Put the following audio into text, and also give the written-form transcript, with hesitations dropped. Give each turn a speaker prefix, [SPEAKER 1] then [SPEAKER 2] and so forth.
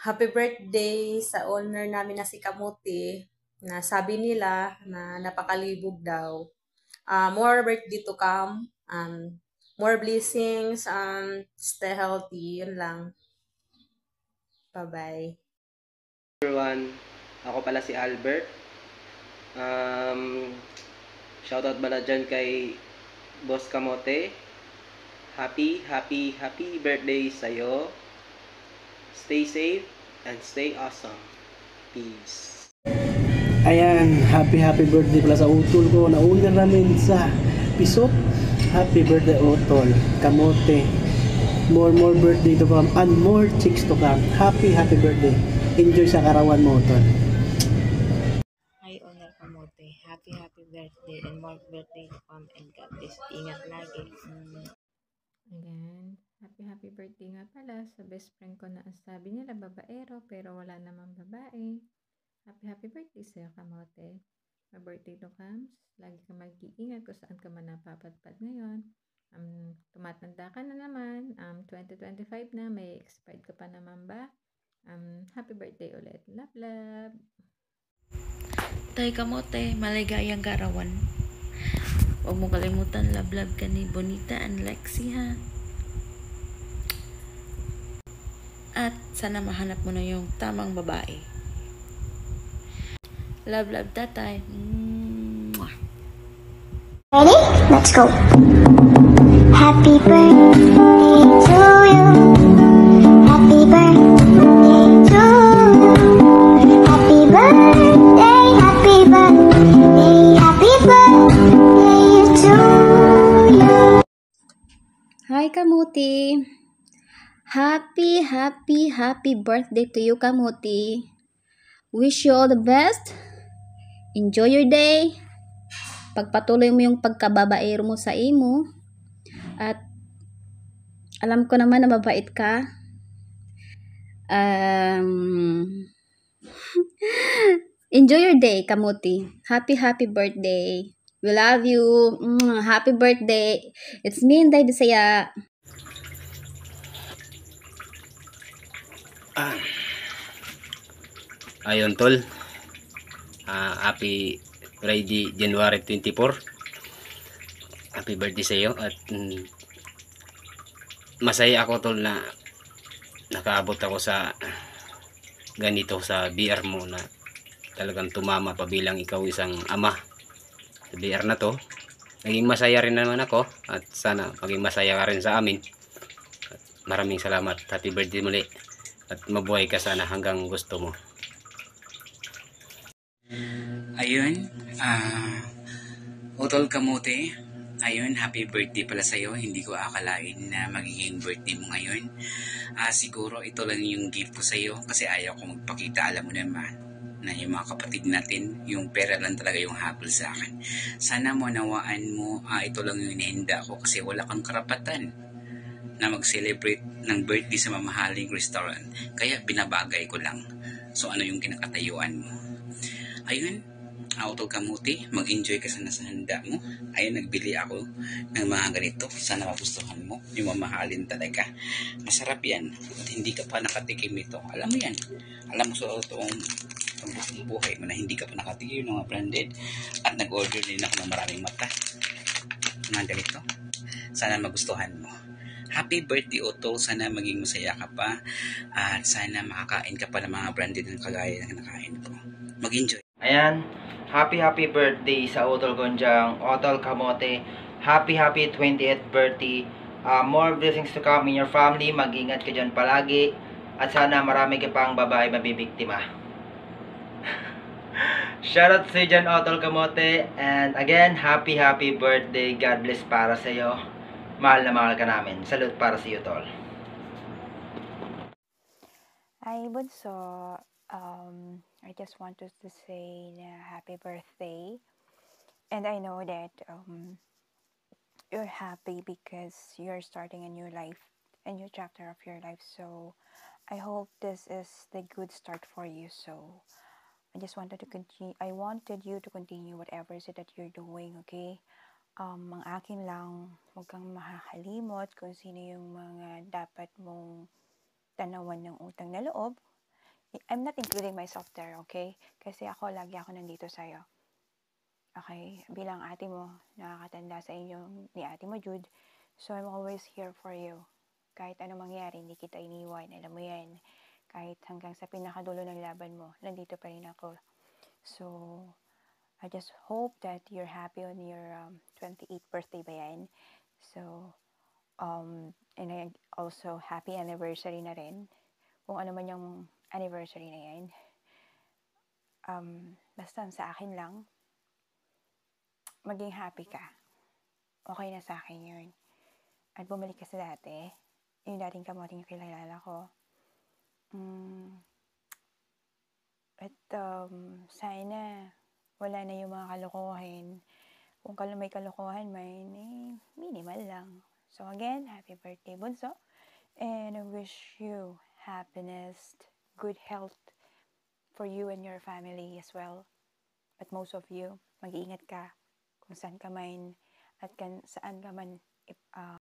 [SPEAKER 1] happy birthday sa owner namin na si Kamuti, na sabi nila na napakalibog daw. More birthday to come, more blessings, stay healthy, yun lang. Bye-bye.
[SPEAKER 2] Everyone, ako pala si Albert. Shoutout pala dyan kay Boss Kamote. Happy birthday sa'yo. Stay safe and stay awesome. Peace.
[SPEAKER 3] Ayan, happy birthday pala sa utol ko na owner namin sa Pisok. Happy birthday utol, Kamote. More birthday to come and more chicks to come. Happy birthday. Enjoy sa karawan mo utol.
[SPEAKER 4] Hi, Owner Kamote. Happy birthday and more birthday to come and God bless. Ingat lagi.
[SPEAKER 5] Again, happy birthday nga pala sa best friend ko na ang sabi nila babaero pero wala namang babae. Happy birthday sa'yo, Kamote. My birthday to comes. Lagi ka mag-iingat kung saan ka man napapadpad ngayon. Tumatanda ka na naman. 2025 na, may expired ka pa naman ba? Happy birthday ulit. Love.
[SPEAKER 6] Tay Kamote, maligayang karawan. Huwag mo kalimutan, love ka ni Bonita and Lexi, ha? At sana mahanap mo na yung tamang babae. Love, tatay. Mwah.
[SPEAKER 7] Ready? Let's go. Happy birthday to you. Happy birthday to you. Happy birthday, happy birthday to you.
[SPEAKER 8] Hi, Kamuti. Happy birthday to you, Kamuti. Wish you all the best. Enjoy your day. Pagpatuloy mo yung pagkababaero mo sa imo. At alam ko naman na mabait ka. Enjoy your day, Kamuti. Happy birthday. We love you. Happy birthday. It's me, Inday Desaya.
[SPEAKER 2] Ayun tol. Happy Friday, January 24. Happy birthday sa iyo at masaya ako tol na nakaabot ako sa ganito sa BR mo na talagang tumama pa bilang ikaw isang ama sa BR na to. Naging masaya rin naman ako at sana maging masaya ka rin sa amin. At maraming salamat. Happy birthday muli at mabuhay ka sana hanggang gusto mo.
[SPEAKER 9] Ayun, Utol Kamote, ayun, happy birthday pala sa'yo. Hindi ko akalain na magiging birthday mo ngayon. Siguro ito lang yung gift ko sa'yo kasi ayaw ko magpakita. Alam mo naman na yung mga kapatid natin, yung pera lang talaga yung habol sa akin. Sana mo nawaan mo, ito lang yung inihanda ko kasi wala kang karapatan na mag-celebrate ng birthday sa mamahaling restaurant. Kaya binabagay ko lang. So ano yung kinakatayuan mo? Ayun, Utol Kamote, mag-enjoy ka sana sa handa mo. Ayun, nagbili ako ng mga ganito. Sana magustuhan mo. Yung mamahalin talaga. Masarap yan. At hindi ka pa nakatikim ito. Alam mo yan. Alam mo sa totoong buhay mo na hindi ka pa nakatikim ng mga branded. At nag-order din ako ng maraming mata. Mga ganito. Sana magustuhan mo. Happy birthday, Utol. Sana maging masaya ka pa. At sana makakain ka pa ng mga branded na kagaya ng nakain ko. Mag-enjoy.
[SPEAKER 2] Ayan, happy birthday sa Utol Gonjang, Utol Kamote. Happy 28th birthday. More blessings to come in your family. Mag-ingat ka dyan palagi. At sana marami ka pang babae mabibiktima. Shoutout sa dyan, Utol Kamote. And again, happy birthday. God bless para sa iyo. Mahal na mahal ka namin. Salute para sa iyo, Tol.
[SPEAKER 10] Hi, Bunso. I just wanted to say happy birthday, and I know that you're happy because you're starting a new life, a new chapter of your life. So I hope this is the good start for you. So I just wanted to continue. I wanted you to continue whatever it is that you're doing. Okay. Ang akin lang, huwag kang makakalimot kung sino yung mga dapat mong tanawan ng utang na loob. I'm not including myself there, okay? Kasi lagi ako nandito sa'yo. Okay? Bilang ate mo, nakakatanda sa inyo ni ate mo, Jude. So, I'm always here for you. Kahit ano mangyari, hindi kita iniwan. Alam mo yan. Kahit hanggang sa pinakadulo ng laban mo, nandito pa rin ako. So, I just hope that you're happy on your 28th birthday ba yan? So, and I also happy anniversary na rin. Kung ano man yung anniversary na yan. Basta sa akin lang, maging happy ka. Okay na sa akin yun. At bumalik ka sa dati. Yung dating kamoting kilala ko. At sana wala na yung mga kalokohan. Kung may kalokohan man, minimal lang. So again, happy birthday, Bunso. And I wish you happiness, good health for you and your family as well. But most of you, mag-iingat ka kung saan ka man at saan ka man